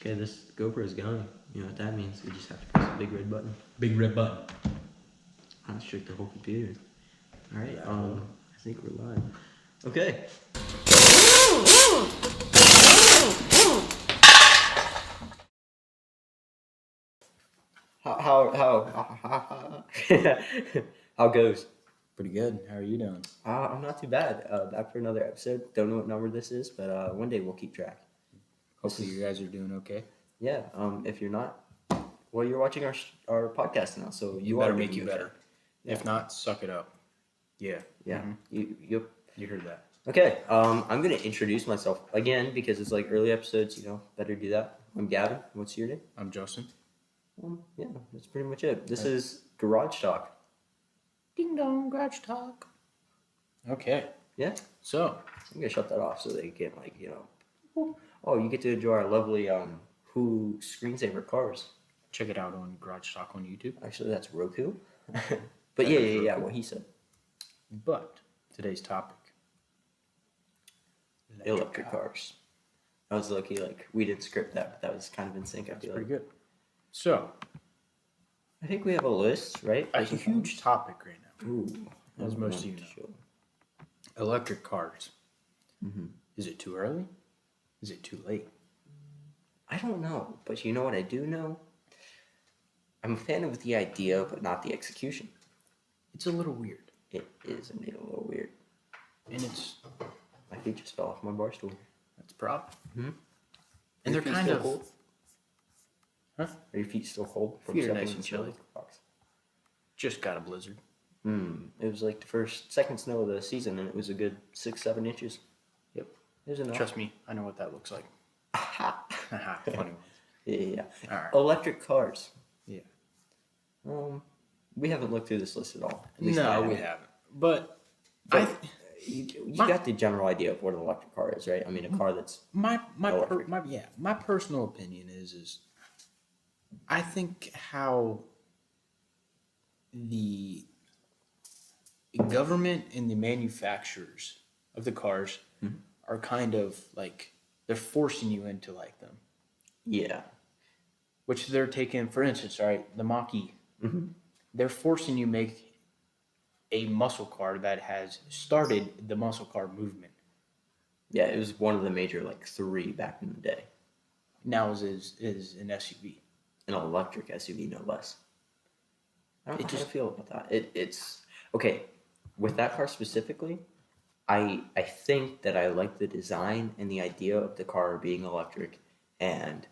Okay, this GoPro is going. You know what that means? We just have to press the big red button. Big red button. Unstrike the whole computer. All right. I think we're live. Okay. How goes? Pretty good. How are you doing? I'm not too bad. Back for another episode. Don't know what number this is, but one day we'll keep track. Hopefully you guys are doing okay. Yeah. If you're not, well, you're watching our podcast now, so You better make you better. Yeah. If not, suck it up. Yeah. Yeah. Mm-hmm. You heard that. Okay. I'm gonna introduce myself again because it's like early episodes. Better do that. I'm Gavin. What's your name? I'm Justin. Yeah, that's pretty much it. This is Garage Talk. Ding dong, Garage Talk. Okay. Yeah. So I'm gonna shut that off so they get oh, you get to enjoy our lovely Who screensaver cars. Check it out on Garage Talk on YouTube. Actually, that's Roku. But yeah, what he said. But today's topic: electric cars. I was lucky, we didn't script that, but that was kind of in sync. That's pretty good. So, I think we have a list, right? A huge topic right now. Ooh, as most of you know. Electric cars. Mm-hmm. Is it too early? Is it too late? I don't know, but you know what I do know? I'm a fan of the idea, but not the execution. It's a little weird. It is indeed a little weird. And it's... My feet just fell off my bar stool. That's a problem. Mm-hmm. And they're kind of... cold? Huh? Are your feet still cold? Feet are nice and chilly. Just got a blizzard. It was like the second snow of the season, and it was a good 6-7 inches. Yep. It was enough. Trust me, I know what that looks like. Funny one. Yeah. All right. Electric cars. Yeah. We haven't looked through this list at all. No, we haven't. But you got the general idea of what an electric car is, right? I mean, a car that's my personal opinion is I think how the government and the manufacturers of the cars are kind of like they're forcing you into like them. Yeah. Which they're taking, for instance, right, the Mach-E. Mm-hmm. They're forcing you make a muscle car that has started the muscle car movement. Yeah, it was one of the major 3 back in the day. Now is an SUV. An electric SUV, no less. I don't know how to feel about that. It's okay. With that car specifically, I think that I like the design and the idea of the car being electric and,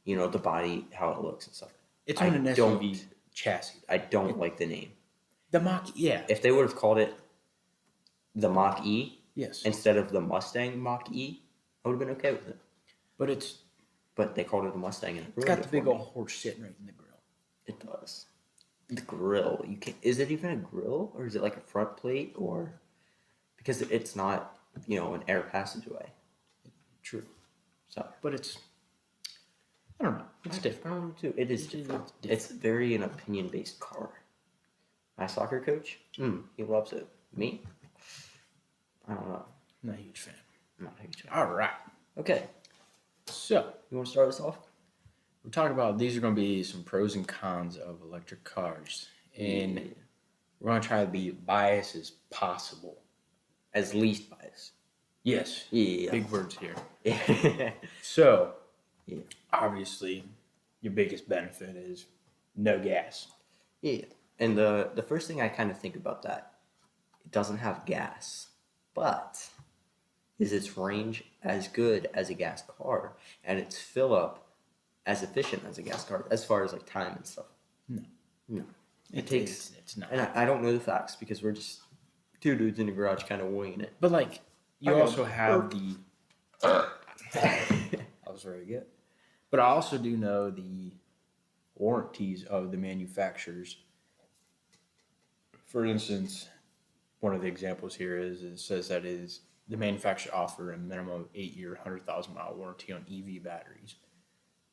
the body, how it looks and stuff. It's on an SUV chassis. I don't like the name. The Mach-E, yeah. If they would have called it the Mach-E yes, instead of the Mustang Mach-E, I would have been okay with it. But they called it a Mustang, and it's got the big old horse sitting right in the grill. It does. The grill. Is it even a grill, or is it like a front plate, or because it's not, an air passageway. True. So, but it's, I don't know. It's different. Too. It is different. It's very an opinion-based car. My soccer coach, he loves it. Me, I don't know. Not a huge fan. Not a huge fan. All right. Okay. So, you want to start us off? We're talking about these are going to be some pros and cons of electric cars, and we're going to try to be biased as possible, as least biased. Yes. Yeah. Big words here. So, obviously, your biggest benefit is no gas. Yeah. And the first thing I kind of think about that, it doesn't have gas, but is its range as good as a gas car, and its fill up as efficient as a gas car as far as time and stuff? No. It takes. It's not. And I don't know the facts because we're just 2 dudes in the garage kind of winging it. But you also have the. That was very good. But I also do know the warranties of the manufacturers. For instance, one of the examples here is it says that the manufacturer offer a minimum of 8-year, 100,000-mile warranty on EV batteries,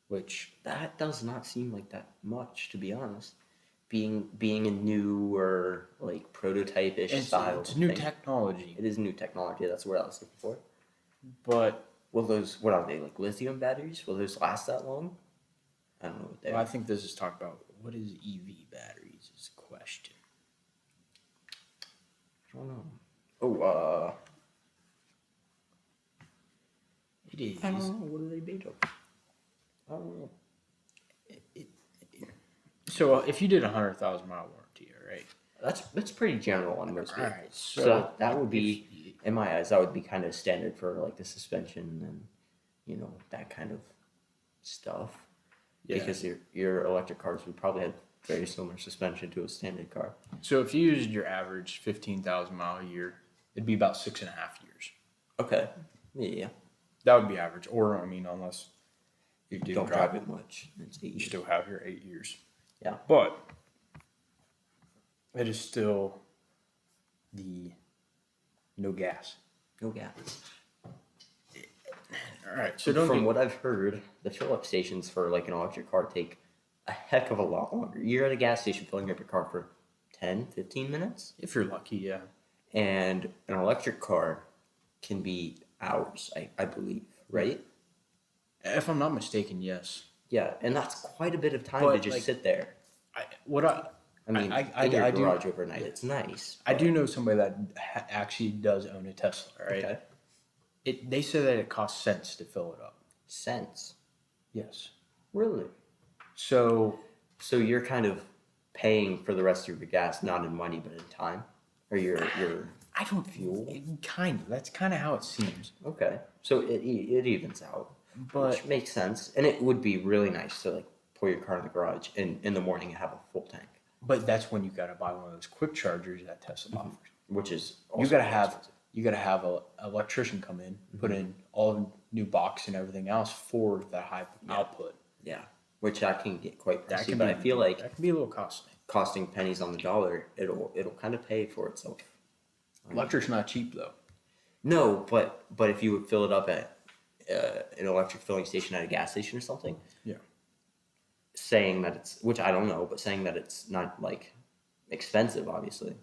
which that does not seem like that much, to be honest. Being a newer prototype-ish style. It's new technology. It is new technology. That's what I was looking for. But Will those, what are they, like lithium batteries? Will those last that long? I don't know what they Well, I are. think this is talk about what is EV batteries is a question. I don't know. Oh, It is. I don't know. What are they made of? I don't know. So if you did 100,000 mile warranty, all right? That's pretty general on most All vehicles. right. So that would be, in my eyes, that would be kind of standard for like the suspension and that kind of stuff. Yeah. Because your electric cars would probably have very similar suspension to a standard car. So if you used your average 15,000 mile a year, it'd be about 6.5 years. Okay. Yeah. That would be average. Or I mean, unless you Don't drive it much. It's 8 you years. still have your 8 years. Yeah. But it is still the no gas. No gas. All right. So From what I've heard, the fill-up stations for like an electric car take a heck of a lot longer. You're at a gas station filling up your car for 10, 15 minutes. if you're lucky, yeah. And an electric car can be hours, I believe, right? If I'm not mistaken, yes. Yeah, and that's quite a bit of time But, to just like, sit there. I mean, In your I do. garage overnight, it's nice. I do know somebody that actually does own a Tesla, right? Okay. They say that it costs cents to fill it up. Cents. Yes. Really? So So you're kind of paying for the rest of your gas, not in money, but in time? Or your I don't fuel? Kind of. That's kind of how it seems. Okay. So it evens out. But Which makes sense. And it would be really nice to like pull your car in the garage and in the morning have a full tank. that's when you got to buy one of those quick chargers that Tesla offers. Which is You also got to more have expensive. an electrician come in, put in all the new box and everything else for the high output. Yeah. Which that can get quite That pricey. can But be, I feel like that can be a little costly. costing pennies on the dollar, it'll kind of pay for itself. Electric's not cheap though. No, but if you would fill it up at an electric filling station at a gas station or something, Yeah. saying that it's, which I don't know, but saying that it's not like expensive, obviously,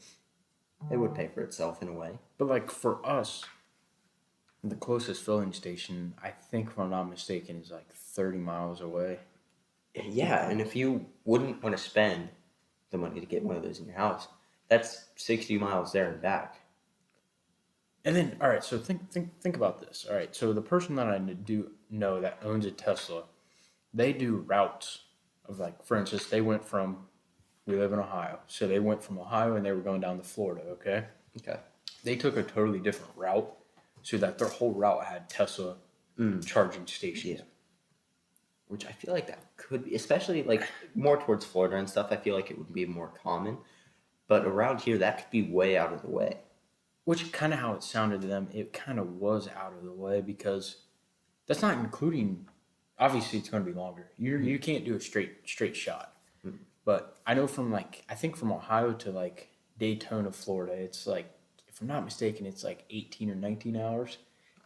it would pay for itself in a way. But like for us, the closest filling station, I think if I'm not mistaken, is like 30 miles away. Yeah, and if you wouldn't want to spend the money to get one of those in your house, that's 60 miles there and back. And then, all right, so think about this. All right, so the person that I do know that owns a Tesla, they do routes of like, for instance, we live in Ohio, so they went from Ohio and they were going down to Florida. Okay, Okay. they took a totally different route, so that their whole route had Tesla charging stations. Yeah. Which I feel like that could be, especially like more towards Florida and stuff, I feel like it would be more common. But around here, that could be way out of the way. Which kind of how it sounded to them, it kind of was out of the way because that's not including. Obviously, it's going to be longer. You can't do a straight shot. Mm-hmm. But I know from I think from Ohio to like Daytona, Florida, it's like, if I'm not mistaken, it's like 18 or 19 hours.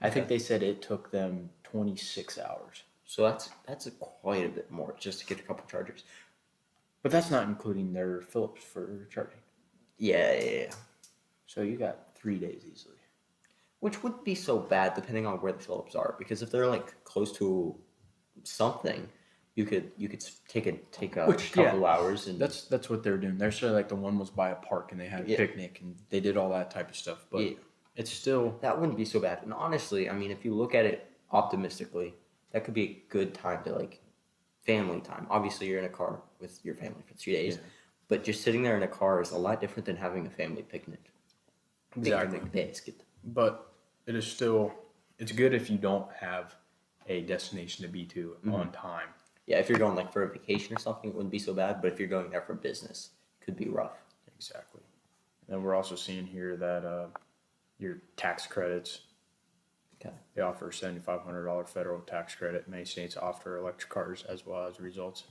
I think they said it took them 26 hours. So that's quite a bit more just to get a couple chargers. But that's not including their Phillips for charging. Yeah. So you got 3 days easily. Which wouldn't be so bad depending on where the Phillips are, because if they're like close to something, you could take a couple hours and That's what they're doing. They're saying like the one was by a park and they had a picnic and they did all that type of stuff. But it's still, that wouldn't be so bad. And honestly, I mean, if you look at it optimistically, that could be a good time to like family time. Obviously, you're in a car with your family for 3 days, but just sitting there in a car is a lot different than having a family picnic. exactly. Picnic basket. But it is still, it's good if you don't have a destination to be to on time. Yeah, if you're going like for a vacation or something, it wouldn't be so bad. But if you're going there for business, it could be rough. Exactly. And we're also seeing here that your tax credits, Okay. they offer a $7,500 federal tax credit. Many states offer electric cars as well as results.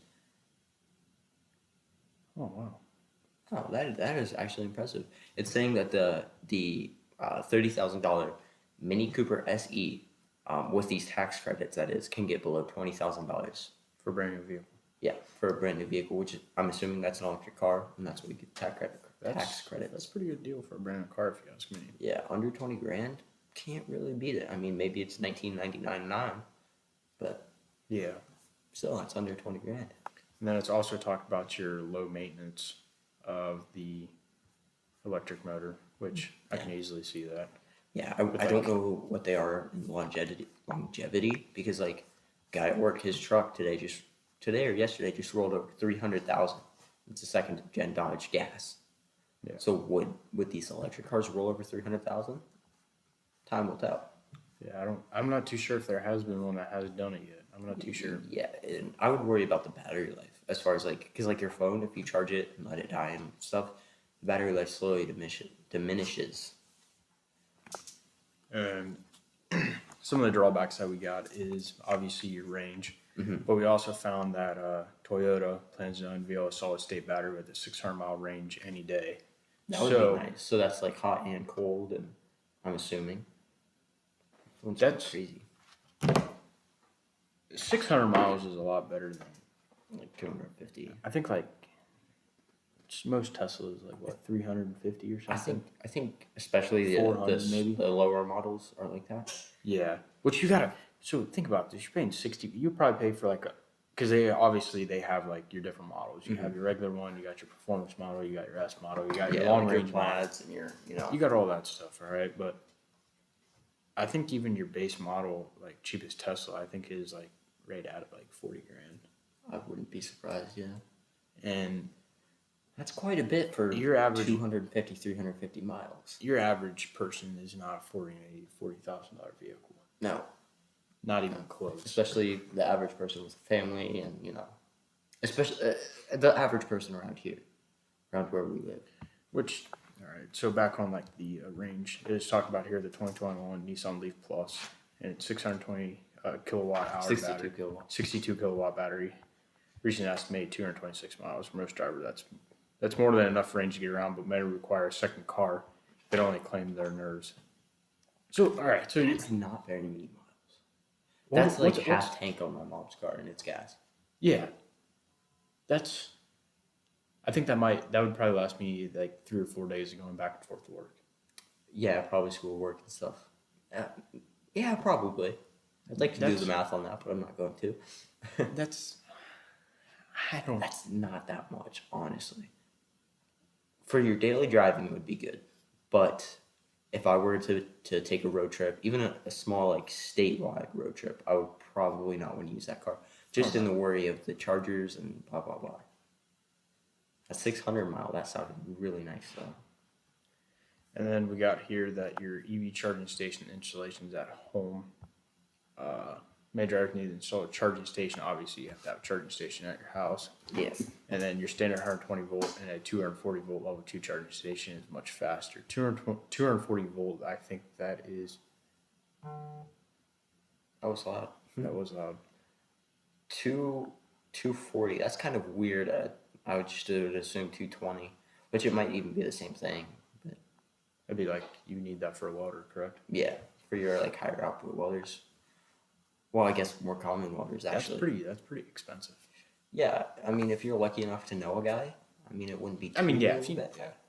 Oh, wow. Oh, that is actually impressive. It's saying that the $30,000 Mini Cooper SE with these tax credits, that is, can get below $20,000. For a brand new vehicle. Yeah, for a brand new vehicle, which I'm assuming that's an electric car, and that's what you get tax credit. That's a pretty good deal for a brand new car if you ask me. Yeah, under 20 grand can't really beat it. I mean, maybe it's 1999.9, but Yeah. still, it's under 20 grand. And then it's also talked about your low maintenance of the electric motor, which I can easily see that. Yeah, I don't know what they are in longevity because like guy at work, his truck today or yesterday just rolled over 300,000. It's a second gen Dodge gas. Yeah. So would these electric cars roll over 300,000? Time will tell. Yeah, I'm not too sure if there has been one that has done it yet. I'm not too sure. Yeah, and I would worry about the battery life as far as like because like your phone, if you charge it and let it die and stuff, the battery life slowly diminishes. And some of the drawbacks that we got is obviously your range, but we also found that Toyota plans to unveil a solid state battery with a 600-mile range any day. That would be nice. So that's like hot and cold, and I'm assuming. That's crazy. 600 miles is a lot better than Like 250. I think like most Teslas like what 350 or something. I think especially the lower models are like that. Yeah, which you gotta. So think about this: you're paying 60. You probably pay for like because they have like your different models. You have your regular one, you got your performance model, you got your S model, you got your long range plaids, and you got all that stuff, all right. But I think even your base model, like cheapest Tesla, I think is like right at like 40 grand. I wouldn't be surprised, yeah. And that's quite a bit for your average 250, 350 miles. Your average person is not affording a $40,000 vehicle. No. Not even close. Especially the average person with a family and, especially the average person around here, around where we live. Which, all right, so back on like the range, it is talked about here the 2021 Nissan Leaf Plus, and it's 620 kilowatt hour 62 battery. kilowatts. 62 kilowatt battery. Reaching an estimated 226 miles for most drivers. That's more than enough range to get around, but may require a second car. They only claim their nerves. So, all right. So it's not very many miles. That's like half tank on my mom's car and it's gas. Yeah. I think that would probably last me like 3 or 4 days of going back and forth to work. Yeah, probably school work and stuff. Yeah, probably. I'd like to do the math on that, but I'm not going to. That's not that much, honestly. For your daily driving, it would be good. But if I were to take a road trip, even a small, like, statewide road trip, I would probably not want to use that car. Just in the worry of the chargers and blah, blah, blah. A 600-mile, that sounded really nice, though. And then we got here that your EV charging station installation is at home. May driver need to install a charging station. Obviously, you have to have a charging station at your house. Yes. And then your standard 120 volt and a 240 volt level 2 charging station is much faster. 240 volt, I think that is. That was loud. That was loud. 240. That's kind of weird. I would just assume 220, which it might even be the same thing. But it'd be like you need that for a welder, correct? Yeah, for your like higher output welders. Well, I guess more common welders actually. That's pretty expensive. Yeah, I mean, if you're lucky enough to know a guy, I mean, it wouldn't be.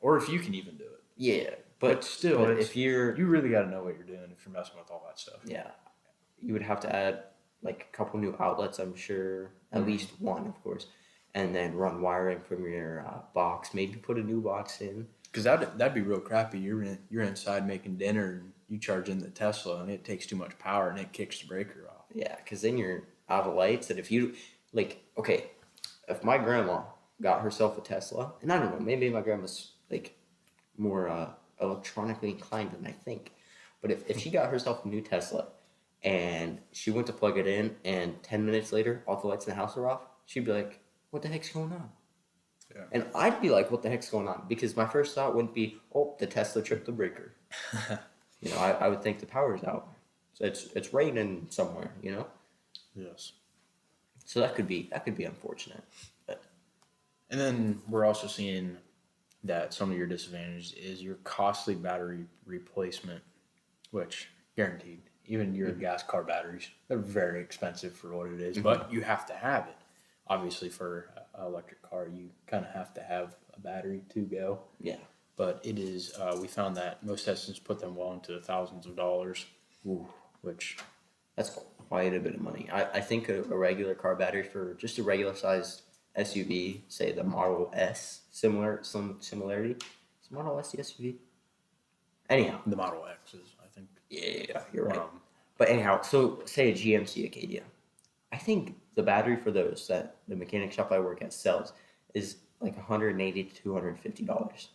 Or if you can even do it. Yeah, but still, if you really got to know what you're doing if you're messing with all that stuff. Yeah, you would have to add like a couple new outlets. I'm sure at least one, of course, and then run wiring from your box. Maybe put a new box in. Because that'd be real crappy. You're inside making dinner and you charge in the Tesla and it takes too much power and it kicks the breaker off. Yeah, because then you're out of lights. And if you, like, okay, if my grandma got herself a Tesla, and I don't know, maybe my grandma's, like, more electronically inclined than I think. But if she got herself a new Tesla and she went to plug it in and 10 minutes later, all the lights in the house are off, she'd be like, what the heck's going on? Yeah. And I'd be like, what the heck's going on? Because my first thought wouldn't be, oh, the Tesla tripped the breaker. I would think the power's out. So it's raining somewhere, Yes. So that could be unfortunate. But. And then we're also seeing that some of your disadvantages is your costly battery replacement, which guaranteed. Even your gas car batteries, they're very expensive for what it is, but you have to have it. Obviously, for an electric car, you kind of have to have a battery to go. Yeah. but it is. We found that most Teslans put them well into the thousands of dollars, Ooh, which that's quite a bit of money. I think a regular car battery for just a regular sized SUV, say the Model S, some similarity. Is Model S the SUV? Anyhow, the Model X is, I think. yeah, you're right. But anyhow, so say a GMC Acadia. I think the battery for those that the mechanic shop I work at sells is like $180 to $250.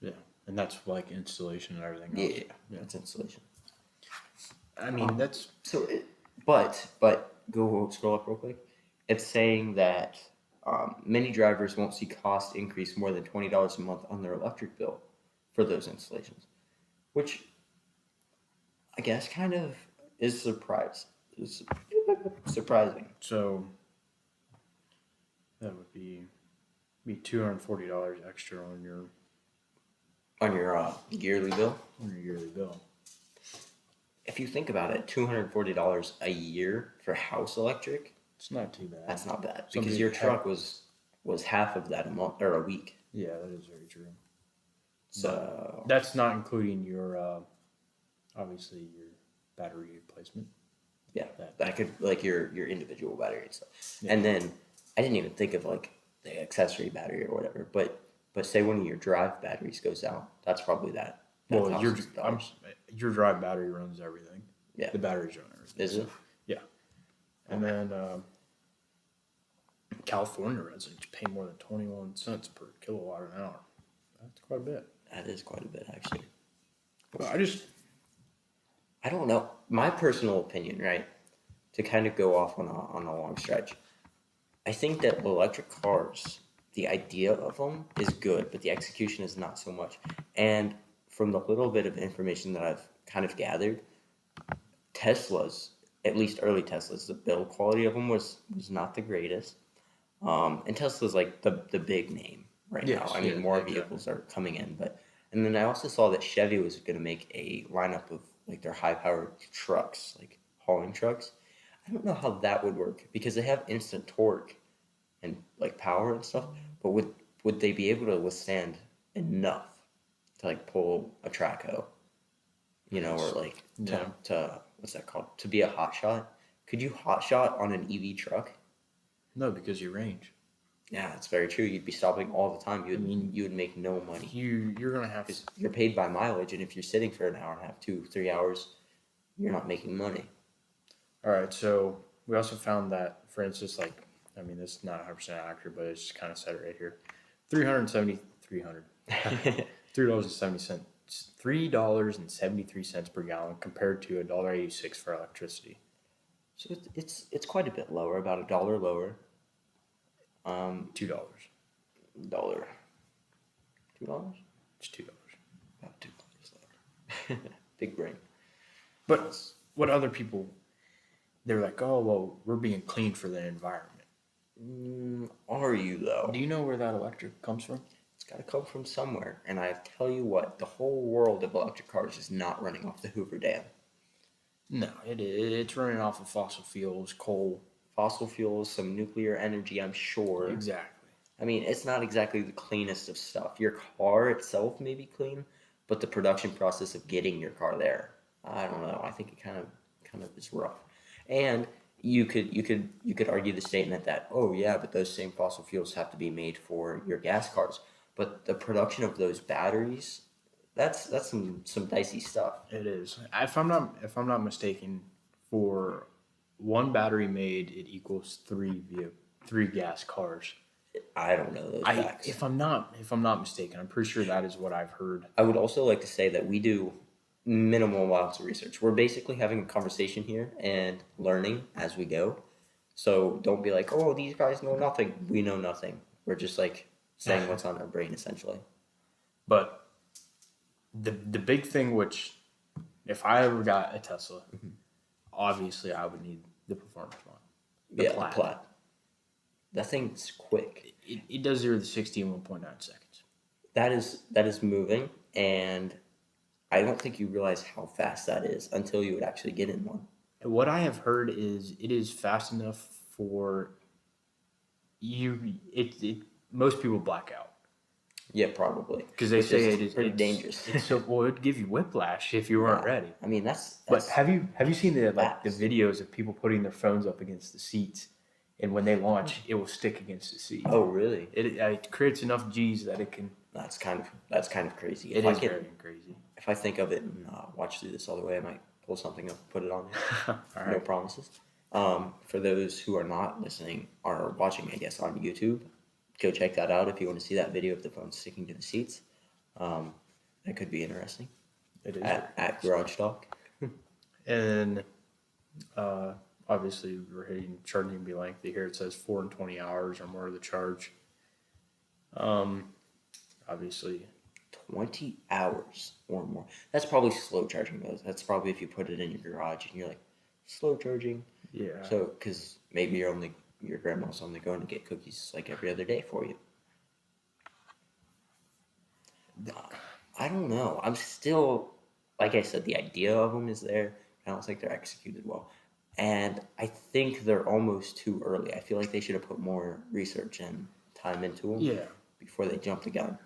Yeah, and that's like installation and everything else. Yeah, that's installation. I mean, that's But go scroll up real quick. It's saying that many drivers won't see cost increase more than $20 a month on their electric bill for those installations, which I guess kind of is surprising. so. That would be $240 extra on your Yearly bill. yearly bill. If you think about it, $240 a year for house electric. It's not too bad. That's not bad Some because people your truck was half of that a month or a week. Yeah, that is very true. So that's not including your obviously your battery replacement. yeah, that could like your individual battery and stuff. Yeah. And then I didn't even think of like the accessory battery or whatever. But say one of your drive batteries goes out, that's probably that. Well, $1,000. your drive battery runs everything. Yeah, the batteries run everything. Is it? Yeah, and then California residents pay more than 21 cents per kilowatt an hour. That's quite a bit. That is quite a bit actually. Well, I don't know. My personal opinion, right? To kind of go off on a long stretch, I think that electric cars, the idea of them is good, but the execution is not so much. And from the little bit of information that I've kind of gathered, Teslas, at least early Teslas, the build quality of them was not the greatest. And Tesla's like the big name right now. I mean, more vehicles are coming in, and then I also saw that Chevy was going to make a lineup of like their high-powered trucks, like hauling trucks. I don't know how that would work because they have instant torque and like power and stuff, but would they be able to withstand enough to like pull a track hoe, or like to what's that called? To be a hot shot? Could you hot shot on an EV truck? No, because you range. Yeah, that's very true. You'd be stopping all the time. You would make no money. You're gonna have to. You're paid by mileage, and if you're sitting for an hour and a half, 2-3 hours, you're not making money. All right, so we also found that, for instance, like, I mean, this is not 100% accurate, but it's just kind of said it right here. $3.73 per gallon compared to $1.86 for electricity. So it's quite a bit lower, about $1 lower. $2. $2. It's $2. About $2 lower. Big brain. But what other people, they're like, oh, well, we're being clean for the environment. Are you, though? Do you know where that electric comes from? It's got to come from somewhere. And I tell you what, the whole world of electric cars is not running off the Hoover Dam. No, it's running off of fossil fuels, coal. Fossil fuels, some nuclear energy, I'm sure. Exactly. I mean, it's not exactly the cleanest of stuff. Your car itself may be clean, but the production process of getting your car there, I don't know. I think it kind of is rough. And you could argue the statement that, oh yeah, but those same fossil fuels have to be made for your gas cars. But the production of those batteries, that's some dicey stuff. It is. If I'm not mistaken, for one battery made, it equals three gas cars. I don't know those facts. If I'm not mistaken, I'm pretty sure that is what I've heard. I would also like to say that we do minimal amounts of research. We're basically having a conversation here and learning as we go. So don't be like, oh, these guys know nothing. We know nothing. We're just like saying what's on our brain essentially. But the big thing, which if I ever got a Tesla, obviously I would need the performance one. The Plaid. That thing's quick. It does 0 to 60 in 1.9 seconds. That is moving, and I don't think you realize how fast that is until you would actually get in one. What I have heard is it is fast enough for you. Most people black out. Yeah, probably. Because they Which say is pretty dangerous. It's so well, it'd give you whiplash if you weren't Yeah. ready. I mean, But that's have you seen the fast. videos of people putting their phones up against the seats, and when they launch, it will stick against the seat. Oh, really? It creates enough G's that it can. That's kind of crazy. It is very crazy. If I think of it and watch through this all the way, I might pull something up, put it on there. All No right. promises. For those who are not listening or watching, I guess on YouTube, go check that out if you want to see that video of the phone sticking to the seats. That could be interesting. It is. At Garage Talk. And obviously, we're hitting charging be lengthy here. It says 4 and 20 hours or more of the charge. Obviously, 20 hours or more. That's probably slow charging those. That's probably if you put it in your garage and you're like, slow charging. yeah. So, because maybe your grandma's only going to get cookies like every other day for you. I don't know. I'm still, like I said, the idea of them is there. I don't think they're executed well. And I think they're almost too early. I feel like they should have put more research and time into them Yeah. before they jumped the gun.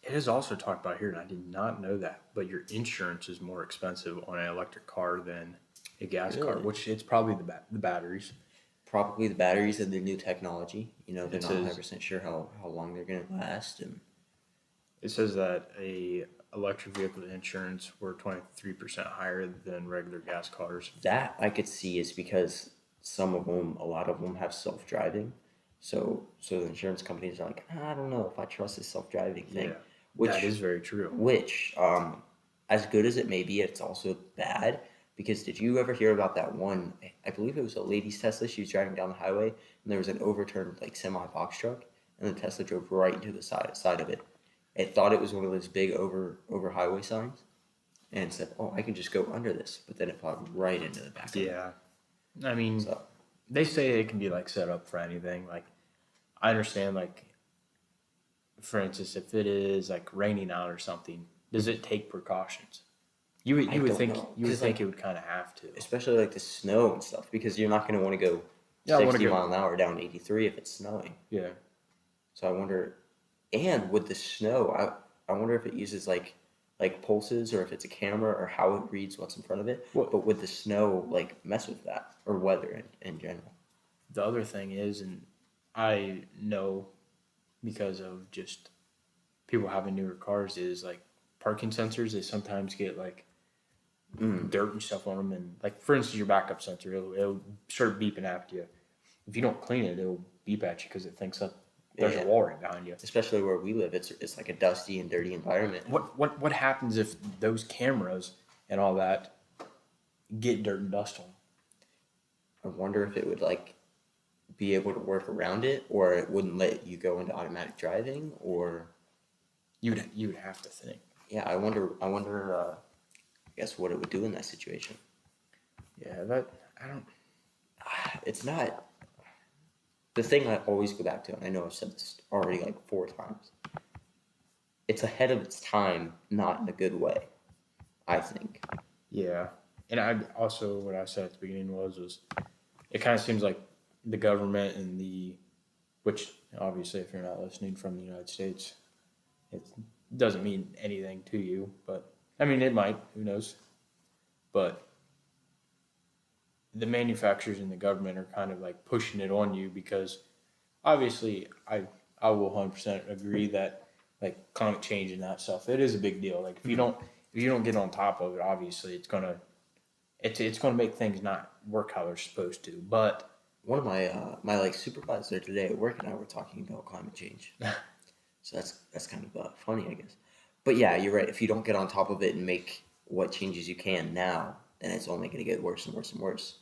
It is also talked about here, and I did not know that, but your insurance is more expensive on an electric car than a gas car, Really? which it's probably the batteries. Probably the batteries and the new technology. You know, they're It not says- 100% sure how long they're going to last. And It says that a electric vehicle insurance were 23% higher than regular gas cars. that I could see is because a lot of them have self-driving. So the insurance companies are like, I don't know if I trust this self-driving thing. Yeah, Which that is very true. Which, as good as it may be, it's also bad. Because did you ever hear about that one? I believe it was a lady's Tesla. She was driving down the highway, and there was an overturned like semi box truck, and the Tesla drove right into the side of it. It thought it was one of those big over highway signs, and said, "Oh, I can just go under this," but then it plowed right into the back. Of it. Yeah. I mean, So they say it can be like set up for anything. Like, I understand, like, for instance, if it is like raining out or something, does it take precautions? You would I you would don't think know, you would 'cause, think like, it would kind of have to. especially like the snow and stuff, because you're not going to want to go Yeah, I wanna 60 go- mile an hour down 83 if it's snowing. Yeah. So I wonder, and with the snow, I wonder if it uses like pulses or if it's a camera or how it reads what's in front of it. What- But would the snow like mess with that or weather in general? The other thing is, and I know because of just people having newer cars, is like parking sensors. They sometimes get like dirt and stuff on them, and like for instance, your backup sensor, it'll start beeping after you. If you don't clean it, it'll beep at you because it thinks that there's Yeah. a wall right behind you. Especially where we live, it's like a dusty and dirty environment. What happens if those cameras and all that get dirt and dust on them? I wonder if it would like be able to work around it, or it wouldn't let you go into automatic driving, or You would have to think. yeah, I wonder. I guess what it would do in that situation. Yeah, that I don't. It's not the thing I always go back to, and I know I've said this already like 4 times. It's ahead of its time, not in a good way, I think. Yeah, and I also what I said at the beginning was it kind of seems like the government and which obviously if you're not listening from the United States, it doesn't mean anything to you, but I mean it might. Who knows? But the manufacturers and the government are kind of like pushing it on you because obviously I will 100% agree that like climate change and that stuff, it is a big deal. Like if you don't get on top of it, obviously it's gonna make things not work how they're supposed to. But One of my like supervisor today at work and I were talking about climate change, so that's kind of funny, I guess. But yeah, you're right. If you don't get on top of it and make what changes you can now, then it's only going to get worse and worse and worse.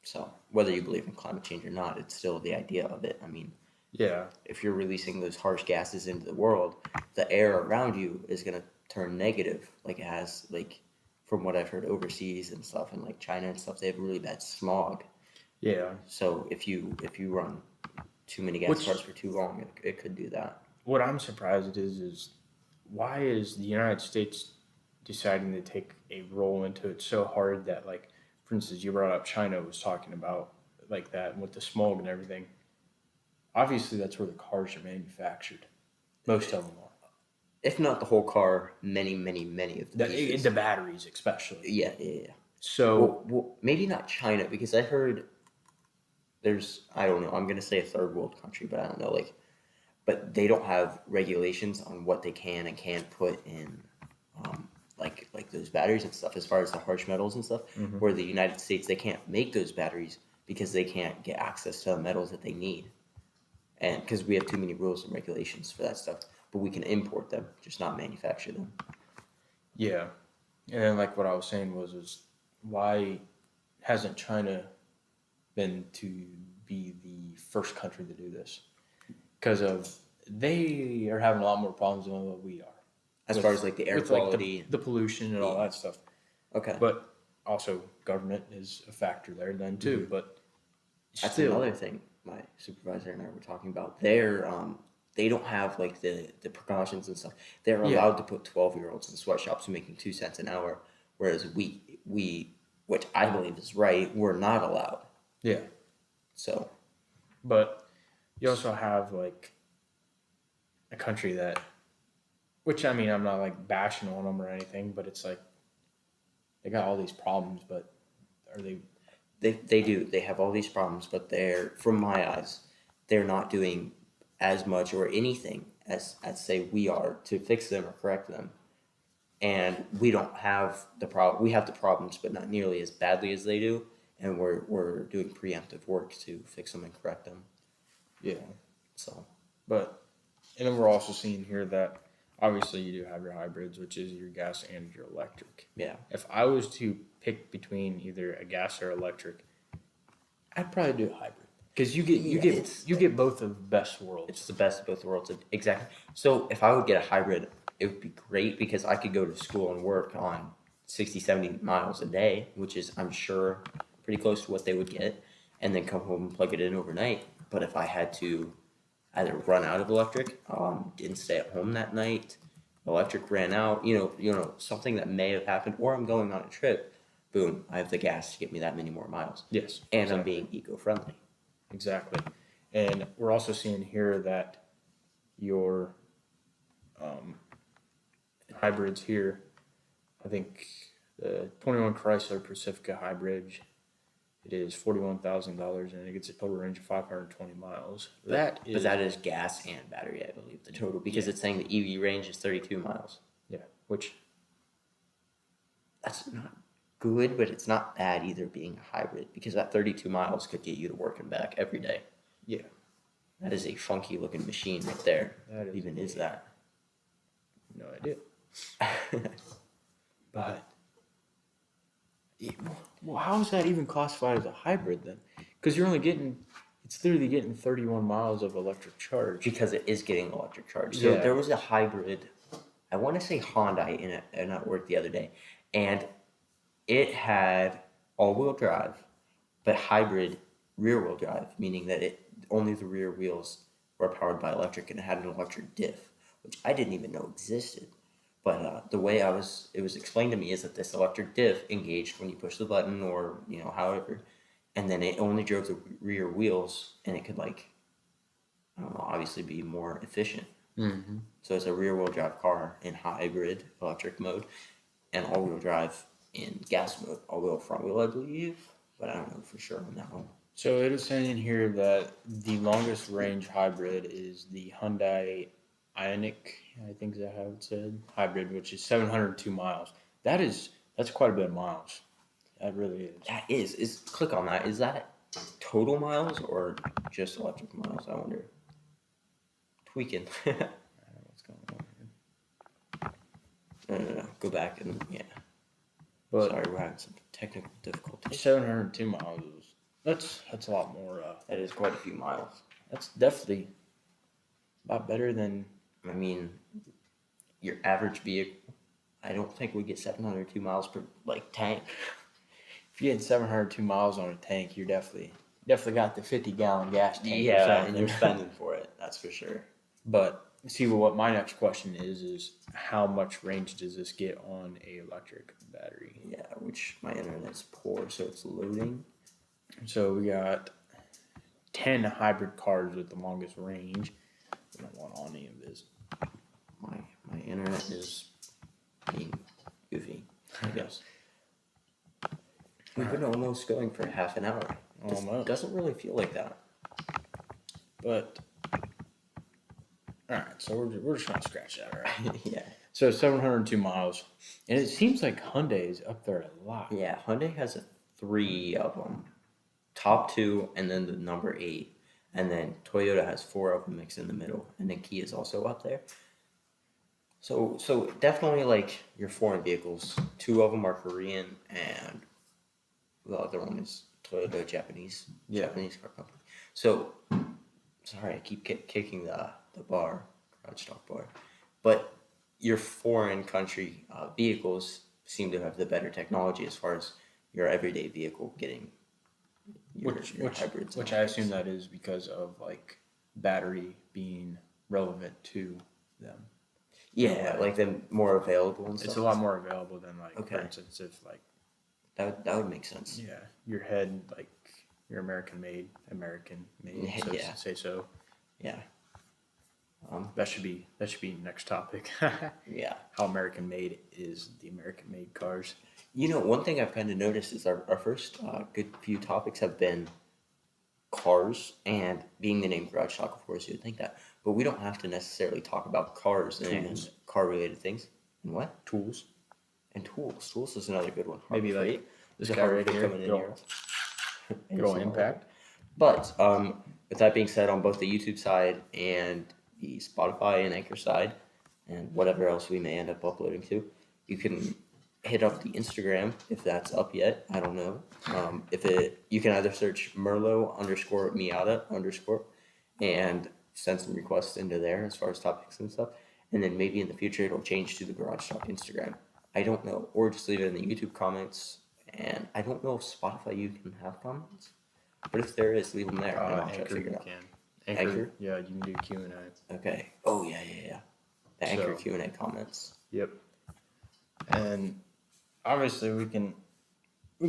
So whether you believe in climate change or not, it's still the idea of it. I mean, yeah, if you're releasing those harsh gases into the world, the air around you is going to turn negative, like it has, like from what I've heard overseas and stuff, and like China and stuff, they have really bad smog. yeah. So if you run too many gas Which- cars for too long, it could do that. What I'm surprised is why is the United States deciding to take a role into it so hard that like, for instance, you brought up China was talking about like that with the smog and everything. Obviously, that's where the cars are manufactured. Most of them are. If not the whole car, many of the pieces. The batteries, especially. Yeah. So, Well, maybe not China, because I heard I don't know, I'm going to say a third world country, but I don't know, but they don't have regulations on what they can and can't put in, like those batteries and stuff, as far as the harsh metals and stuff, where the United States, they can't make those batteries because they can't get access to the metals that they need. And because we have too many rules and regulations for that stuff, but we can import them, just not manufacture them. yeah. And then, like what I was saying was why hasn't China been to be the first country to do this? Because they are having a lot more problems than what we are. As far as like the air quality, like the pollution and all that stuff. Okay. But also government is a factor there then too. But that's still, another thing my supervisor and I were talking about. They don't have like the precautions and stuff. They're allowed to put 12-year-olds in sweatshops making 2 cents an hour, whereas we, which I believe is right, we're not allowed. Yeah. So, but you also have like a country that, which I mean, I'm not like bashing on them or anything, but it's like they got all these problems, but are they? They do. They have all these problems, but from my eyes, they're not doing as much or anything as say we are to fix them or correct them. And we don't have the problem. We have the problems, but not nearly as badly as they do. And we're doing preemptive work to fix them and correct them. Yeah. So, and then we're also seeing here that obviously you do have your hybrids, which is your gas and your electric. Yeah. If I was to pick between either a gas or electric, I'd probably do a hybrid because you get both of the best worlds. It's the best of both worlds. Exactly. So if I would get a hybrid, it would be great because I could go to school and work on 60, 70 miles a day, which is, I'm sure, pretty close to what they would get, and then come home and plug it in overnight. But if I had to either run out of electric, didn't stay at home that night, electric ran out, something that may have happened, or I'm going on a trip, boom, I have the gas to get me that many more miles. Yes. And exactly. I'm being eco-friendly. Exactly. And we're also seeing here that your hybrids here, I think the 21 Chrysler Pacifica hybrid, it is $41,000 and it gets a total range of 520 miles. But that is gas and battery, I believe, the total, because it's saying the EV range is 32 miles. Yeah, which that's not good, but it's not bad either being a hybrid, because that 32 miles could get you to work and back every day. Yeah. That is a funky looking machine right there. That is that? No idea. But well, how is that even classified as a hybrid then? Because it's literally getting 31 miles of electric charge. Because it is getting electric charge. So there was a hybrid, I want to say Hyundai in it, and at work the other day, and it had all-wheel drive, but hybrid rear-wheel drive, meaning that only the rear wheels were powered by electric, and it had an electric diff, which I didn't even know existed. But the way it was explained to me is that this electric diff engaged when you push the button or, however, and then it only drove the rear wheels, and it could, I don't know, obviously be more efficient. Mm-hmm. So it's a rear-wheel drive car in hybrid electric mode, and all-wheel drive in gas mode, all-wheel front-wheel, I believe, but I don't know for sure on that one. So it is saying here that the longest range hybrid is the Hyundai Ioniq, I think is that how it said, hybrid, which is 702 miles. That's quite a bit of miles. That really is. That is. Click on that. Is that total miles or just electric miles? I wonder. Tweaking. I don't know what's going on here. No. Go back and But sorry, we're having some technical difficulties. 702 miles. That's a lot more. That is quite a few miles. That's definitely a lot better than. I mean, your average vehicle, I don't think we get 702 miles per tank. If you get 702 miles on a tank, you're definitely got the 50-gallon gas tank. Yeah, and you're spending for it. That's for sure. But see, what my next question is how much range does this get on a electric battery? Yeah, which my internet's poor, so it's loading. So we got 10 hybrid cars with the longest range. We don't want any of this. internet is being goofy, I guess. We've been almost going for half an hour. Almost. Doesn't really feel like that. But, alright, so we're just going to scratch that, alright? Yeah. So 702 miles. And it seems like Hyundai is up there a lot. Yeah, Hyundai has 3 of them. Top 2 and then the number 8. And then Toyota has 4 of them mixed in the middle. And then Kia is also up there. So definitely like your foreign vehicles. 2 of them are Korean and the other one is Toyota, Japanese car company. So, sorry, I keep kicking the bar, garage stock bar. But your foreign country vehicles seem to have the better technology as far as your everyday vehicle getting your hybrids. Which I assume that is because of like battery being relevant to them. Yeah, like them more available and stuff. It's a lot more available than like, for instance, if like that would make sense. Yeah, your head like you're American made, so Yeah. say so. Yeah. That should be next topic. Yeah. How American made is the American made cars. You know, one thing I've kind of noticed is our first good few topics have been cars, and being the name Garage Talk, of course, you would think that. But we don't have to necessarily talk about cars and car-related things. And what? Tools. And tools. Tools is another good one. Maybe like this guy right here. coming in here. Good old impact. But with that being said, on both the YouTube side and the Spotify and Anchor side, and whatever else we may end up uploading to, you can hit up the Instagram if that's up yet. I don't know. You can either search Merlo_Miata_ and send some requests into there as far as topics and stuff. And then maybe in the future it'll change to the Garage Talk Instagram. I don't know. Or just leave it in the YouTube comments. And I don't know if Spotify you can have comments. But if there is, leave them there. And I'll try to figure it out. Anchor? Yeah, you can do Q&A. Okay. Oh, yeah. The Anchor Q&A comments. Yep. And obviously we can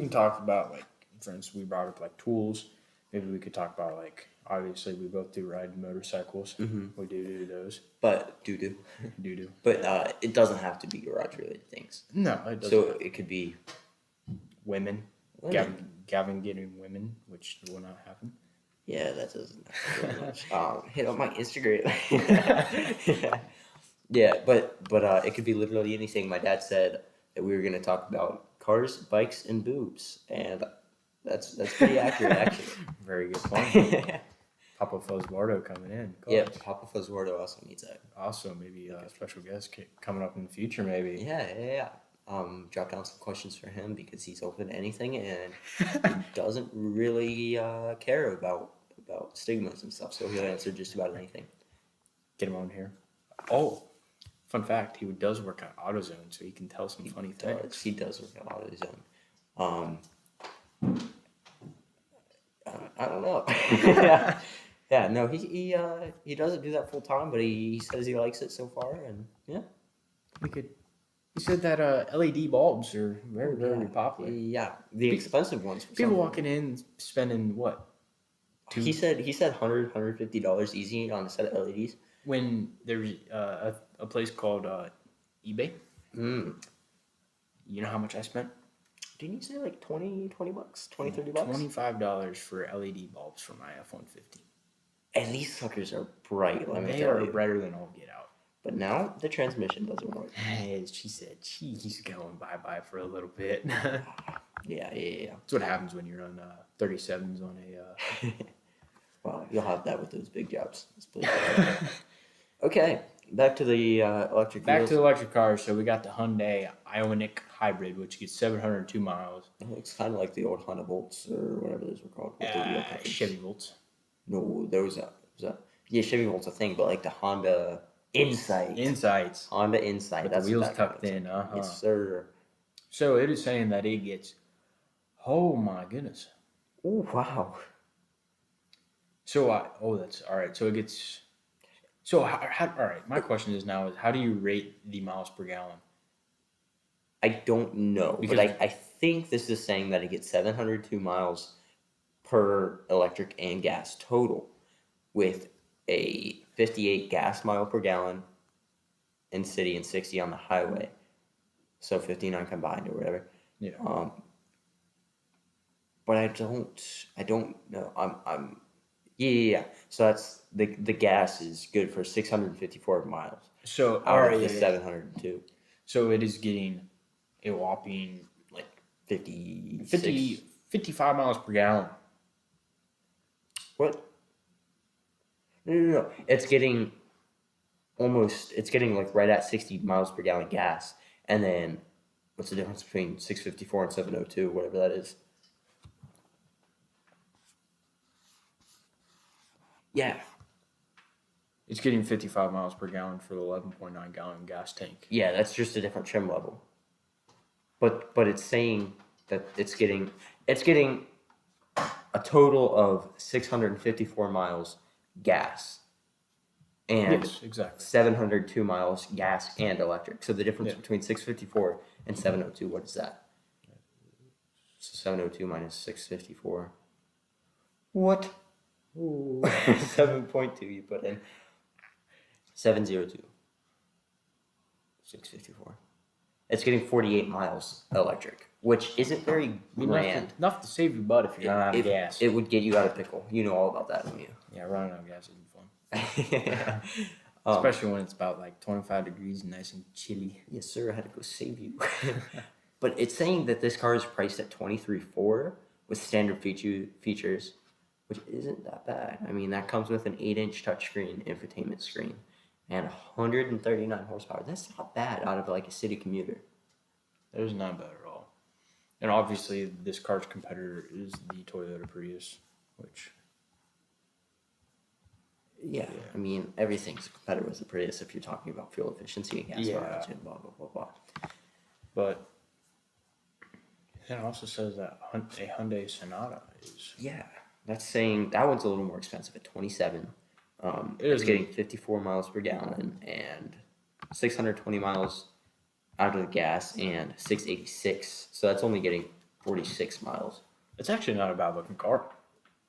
talk about, like, for instance, we brought up like tools. Maybe we could talk about like, obviously we both do ride motorcycles. Mm-hmm. We do those. But do. But it doesn't have to be garage related things. No, it doesn't. So it could be women. Gavin getting women, which will not happen. Yeah, that doesn't really much. Hit on my Instagram. Yeah, but it could be literally anything. My dad said that we were going to talk about cars, bikes, and boobs, and that's pretty accurate, actually. Very good point. Papa Fosbardo coming in. Yeah, Papa Fosbardo also needs that. Also, maybe a special guest coming up in the future, maybe. Yeah. Drop down some questions for him because he's open to anything and he doesn't really care about stigmas and stuff, so he'll answer just about anything. Get him on here. Oh, fun fact, he does work at AutoZone, so he can tell some funny things. He does work at AutoZone. I don't know. Yeah, no, he doesn't do that full time, but he says he likes it so far, and yeah. He said that LED bulbs are very, very popular. Yeah, the expensive ones. People walking in spending what? He said $150 easy on a set of LEDs. When there's a place called eBay. You know how much I spent? Didn't you say like $20 bucks? $30 bucks? $25 for LED bulbs for my F-150. And these suckers are bright. They are brighter than all get out. But now the transmission doesn't work. Hey, she said she's going bye-bye for a little bit. Yeah. That's what happens when you run 37s on a... Well, you'll have that with those big jobs. Okay, back to the electric Back wheels. to the electric cars. So we got the Hyundai Ioniq Hybrid, which gets 702 miles. It looks kind of like the old Honda Volts or whatever those were called. With the wheel covers. Chevy Volts. No, there was a... Yeah, Chevy Volt's a thing, but like the Honda... Insights. Honda Insight. With That's the wheels tucked in. Yes, sir. So it is saying that it gets... Oh, my goodness. Oh, wow. So, that's... All right, so it gets... So, all right, my question is how do you rate the miles per gallon? I don't know, but I think this is saying that it gets 702 miles per electric and gas total with a 58 gas mile per gallon in city and 60 on the highway. So 59 combined or whatever. Yeah. But I don't know. Yeah. So that's the gas is good for 654 miles So out of the 702. So it is getting a whopping Like 56. 55 miles per gallon. What? No. It's getting like right at 60 miles per gallon gas. And then what's the difference between 654 and 702, whatever that is? Yeah. It's getting 55 miles per gallon for the 11.9 gallon gas tank. Yeah, that's just a different trim level. But it's saying that it's getting a total of 654 miles gas. And Yes, exactly. 702 miles gas and electric. So the difference between 654 and 702, what is that? So 702 minus 654. What? 7.2 you put in. 702. 654. It's getting 48 miles electric, which isn't very grand. Enough to save your butt if you're running out of gas. It would get you out of pickle. You know all about that, don't you? Yeah, running out of gas isn't fun. Especially when it's about like 25 degrees and nice and chilly. Yes, sir. I had to go save you. But it's saying that this car is priced at $23,400 with standard features, which isn't that bad. I mean, that comes with an 8-inch touchscreen infotainment screen and 139 horsepower. That's not bad out of like a city commuter. That is not bad at all. And obviously, this car's competitor is the Toyota Prius, which... Yeah, I mean, everything's a competitor with the Prius if you're talking about fuel efficiency and gas mileage and blah, blah, blah, blah. But it also says that a Hyundai Sonata is... Yeah, that's saying that one's a little more expensive at 27. It's getting 54 miles per gallon and 620 miles out of the gas and 686. So that's only getting 46 miles. It's actually not a bad looking car,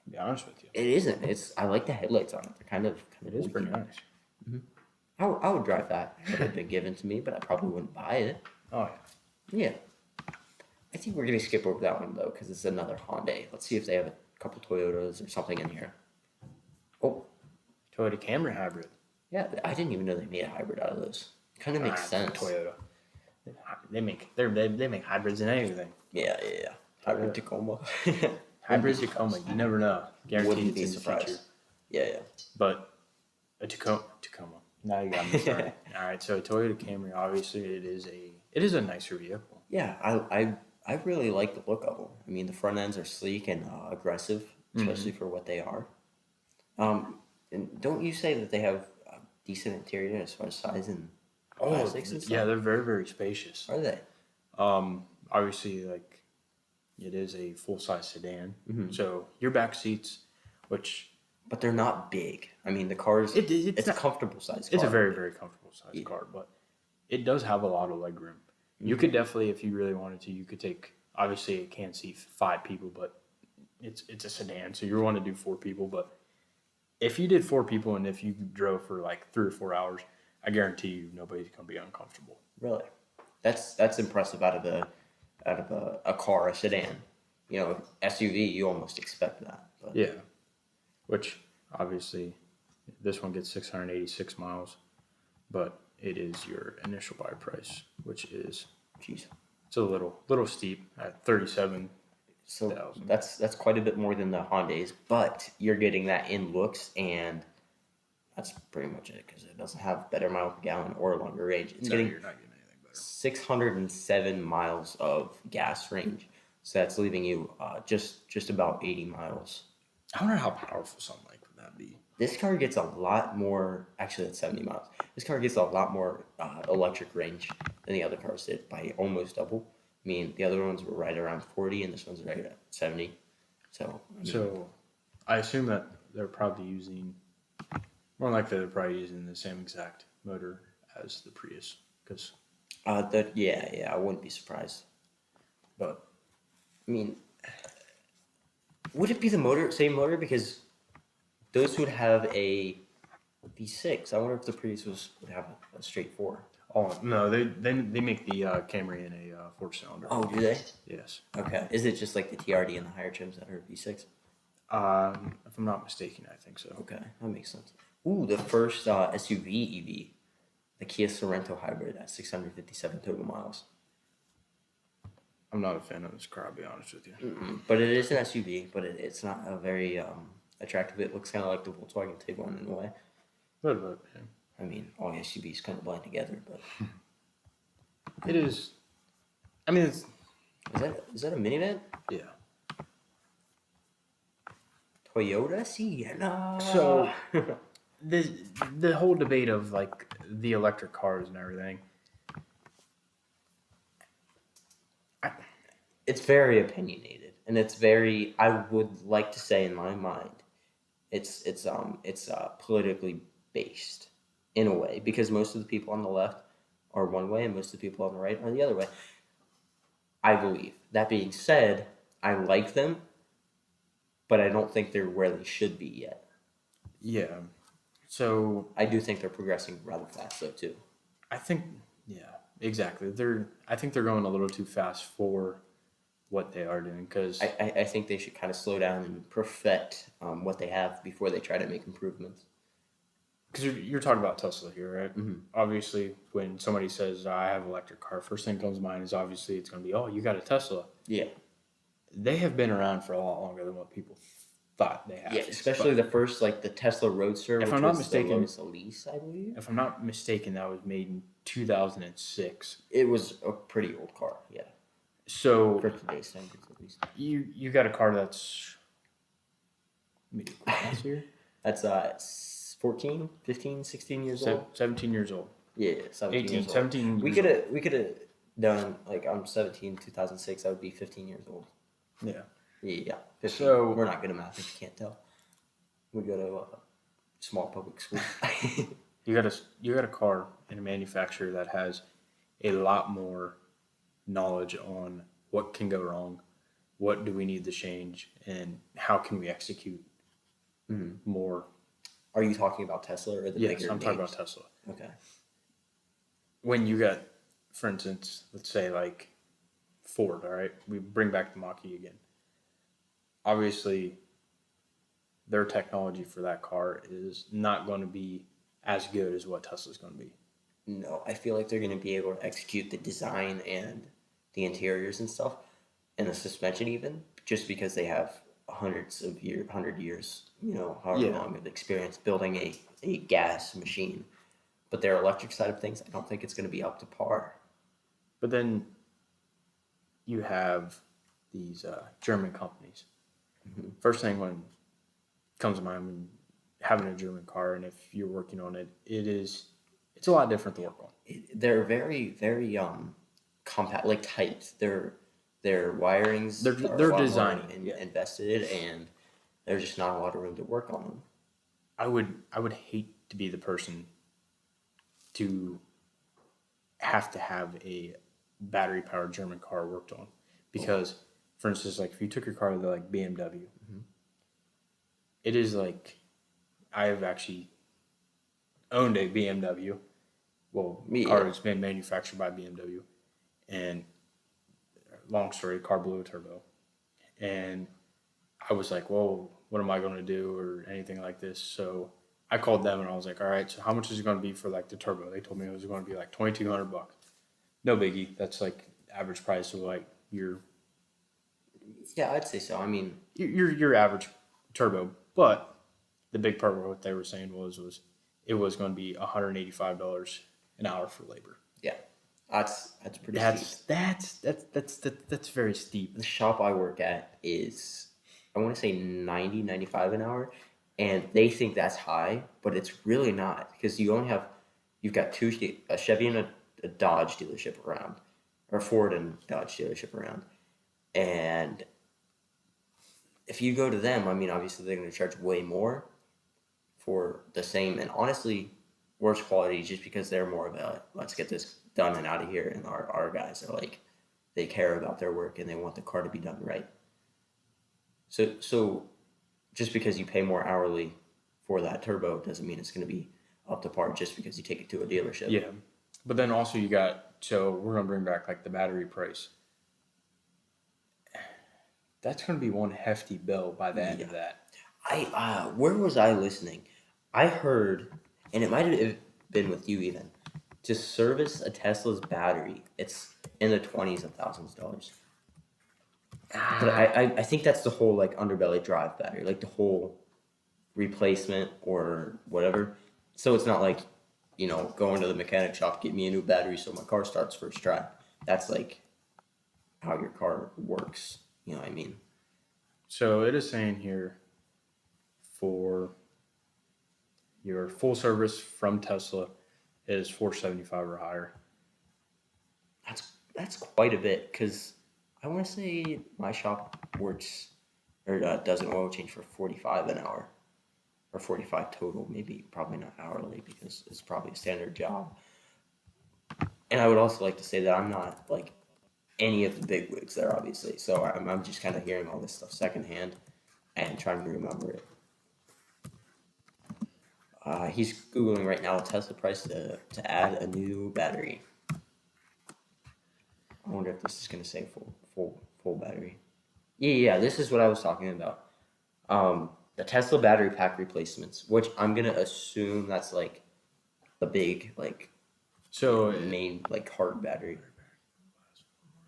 to be honest with you. It isn't. I like the headlights on it. They're kind of It is pretty nice. Mm-hmm. I would drive that if it had been given to me, but I probably wouldn't buy it. Oh, yeah. I think we're going to skip over that one, though, because it's another Hyundai. Let's see if they have a couple Toyotas or something in here. Oh. Toyota Camry hybrid. Yeah, I didn't even know they made a hybrid out of those. Kind of makes sense. Toyota. They make hybrids in anything. Yeah. Hybrid Tacoma. Hybrid Tacoma, you never know. Guaranteed Wouldn't be it's in the surprised. future. Yeah. But a Tacoma. Now you got me started. All right, so a Toyota Camry, obviously, it is a nicer vehicle. Yeah, I really like the look of them. I mean, the front ends are sleek and aggressive, especially for what they are. And don't you say that they have a decent interior as far as size and plastics and stuff? Yeah, they're very, very spacious. Are they? Obviously, like, it is a full-size sedan. Mm-hmm. So your back seats, but they're not big. I mean, the car's it's a comfortable size car. It's a very, very comfortable size car, but it does have a lot of leg room. Mm-hmm. You could definitely, if you really wanted to, you could take, obviously it can seat 5 people, but it's a sedan, so you want to do 4 people. But if you did 4 people and if you drove for like 3 or 4 hours, I guarantee you nobody's going to be uncomfortable. Really? That's impressive out of a car, a sedan. You know, SUV, you almost expect that. But. Yeah. Which, obviously, this one gets 686 miles, but it is your initial buy price, which is, it's a little steep at 37,000. So that's quite a bit more than the Hyundais, but you're getting that in looks, and that's pretty much it because it doesn't have better mile per gallon or longer range. You're not getting anything better. 607 miles of gas range, so that's leaving you just about 80 miles. I wonder how powerful something like that be. This car gets a lot more. Actually, that's 70 miles. This car gets a lot more electric range than the other cars did by almost double. I mean, the other ones were right around 40, and this one's right at 70. So I assume that they're probably using, more likely they're probably using the same exact motor as the Prius, because. I wouldn't be surprised. But I mean, would it be the same motor? Because those would have a V6. I wonder if the Prius would have a straight four. Oh no, they make the Camry in a 4-cylinder. Oh, do they? Yes. Okay. Is it just like the TRD and the higher trims that are V6? If I'm not mistaken, I think so. Okay, that makes sense. Ooh, the first SUV EV, the Kia Sorento hybrid at 657 total miles. I'm not a fan of this car, I'll be honest with you. But it is an SUV, but it's not a very attractive. It looks kind of like the Volkswagen Tiguan in a way. A little bit, yeah. I mean, all SUVs kind of blend together, but It is. I mean, it's is that a minivan? yeah. Toyota Sienna. So the whole debate of like the electric cars and everything. It's very opinionated, and it's very. I would like to say, in my mind, it's politically based in a way, because most of the people on the left are one way, and most of the people on the right are the other way. I believe. That being said, I like them, but I don't think they're where they should be yet. Yeah. So I do think they're progressing rather fast, though, too. I think exactly. I think they're going a little too fast for what they are doing, because I think they should kind of slow down and perfect what they have before they try to make improvements. Because you're talking about Tesla here, right? Mm-hmm. Obviously, when somebody says, I have an electric car, first thing that comes to mind is obviously it's going to be, oh, you got a Tesla. Yeah. They have been around for a lot longer than what people thought they have. Yeah, especially the first, like, the Tesla Roadster, if which I'm not was mistaken, the Lotus Elise, I believe. If I'm not mistaken, that was made in 2006. It was a pretty old car, yeah. So, for today's standards, at least. You got a car that's maybe last year? That's 14, 15, 16 years old. 17 years old. Yeah, 17 18, years old. 17 We could have done, like, I'm 17, 2006, I would be 15 years old. Yeah. Yeah, 15. So we're not good at math if you can't tell. We go to a small public school. you got a car in a manufacturer that has a lot more knowledge on what can go wrong, what do we need to change, and how can we execute more. Are you talking about Tesla or the bigger Yes, I'm talking about Tesla. Okay. When you got, for instance, let's say like Ford, all right? We bring back the Mach-E again. Obviously, their technology for that car is not going to be as good as what Tesla's going to be. No, I feel like they're going to be able to execute the design and the interiors and stuff, and the suspension even, just because they have 100 years, however long of experience building a gas machine. But their electric side of things, I don't think it's going to be up to par. But then you have these German companies. Mm-hmm. First thing when comes to mind when having a German car, and if you're working on it, it's a lot different to work on. They're very, very compact, like tight. Their wirings they're designing invested, and there's just not a lot of room to work on them. I would hate to be the person to have a battery powered German car worked on, because for instance, like if you took your car to like BMW, it is like, I have actually owned a BMW. Well, car has been manufactured by BMW, and long story, car blew a turbo, and I was like, "Whoa, what am I going to do?" or anything like this. So I called them and I was like, "All right, so how much is it going to be for like the turbo?" They told me it was going to be like $2,200. No biggie. That's like average price of like your. Yeah, I'd say so. I mean, your average turbo, but the big part of what they were saying was it was going to be $185 an hour for labor. Yeah, that's pretty steep. That's very steep. The shop I work at is, I want to say 90, 95 an hour, and they think that's high, but it's really not, because you've got a Chevy and a Dodge dealership around, or Ford and Dodge dealership around, and if you go to them, I mean, obviously they're going to charge way more for the same, and honestly, worse quality, just because they're more of a, let's get this done and out of here, and our guys are like, they care about their work and they want the car to be done right. So just because you pay more hourly for that turbo doesn't mean it's going to be up to par just because you take it to a dealership. Yeah, but then also you got, so we're gonna bring back like the battery price. That's gonna be one hefty bill by the end of that. Where was I listening? I heard, and it might have been with you even, to service a Tesla's battery, it's in the 20s of thousands of dollars. But I think that's the whole like underbelly drive battery, like the whole replacement or whatever. So it's not like, going to the mechanic shop, get me a new battery so my car starts first try. That's like how your car works. You know what I mean? So it is saying here for your full service from Tesla is $475 or higher. That's quite a bit, because I want to say my shop works or does an oil change for 45 an hour, or 45 total. Probably not hourly, because it's probably a standard job. And I would also like to say that I'm not like any of the big wigs there, obviously. So I'm just kind of hearing all this stuff secondhand and trying to remember it. He's Googling right now Tesla price to add a new battery. I wonder if this is going to say full battery. Yeah, this is what I was talking about. The Tesla battery pack replacements, which I'm going to assume that's like the big, like, main, like, hard battery.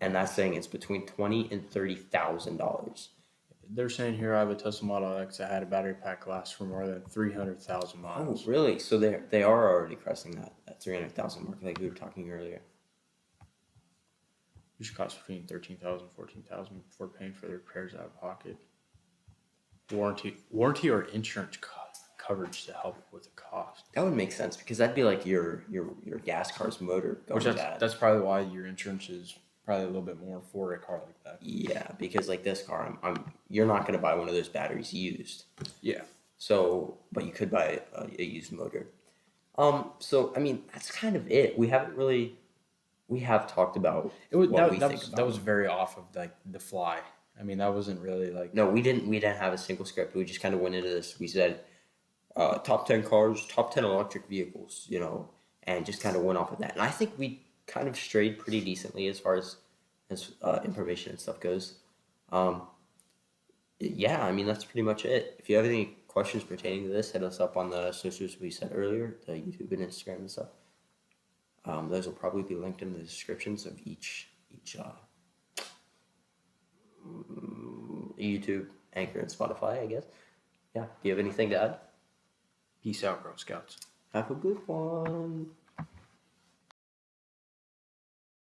And that's saying it's between $20,000 and $30,000. They're saying here I have a Tesla Model X that had a battery pack last for more than 300,000 miles. Oh, really? So they are already crossing that 300,000 mark, like we were talking earlier. Which costs between $13,000 and $14,000 before paying for the repairs out of pocket. Warranty or insurance coverage to help with the cost. That would make sense, because that'd be like your gas car's motor going bad. That's probably why your insurance is probably a little bit more for a car like that. Yeah, because like this car, you're not going to buy one of those batteries used. Yeah. So, but you could buy a used motor. So I mean, that's kind of it. We have talked about what we think about. That was very off of like the fly. I mean, that wasn't really like. No, we didn't have a single script. We just kind of went into this. We said top 10 cars, top 10 electric vehicles, and just kind of went off of that. And I think we kind of strayed pretty decently as far as information and stuff goes. Yeah, I mean, that's pretty much it. If you have any questions pertaining to this, hit us up on the socials we said earlier, the YouTube and Instagram and stuff. Those will probably be linked in the descriptions of each YouTube, Anchor, and Spotify, I guess. Yeah. Do you have anything to add? Peace out, Girl Scouts. Have a good one.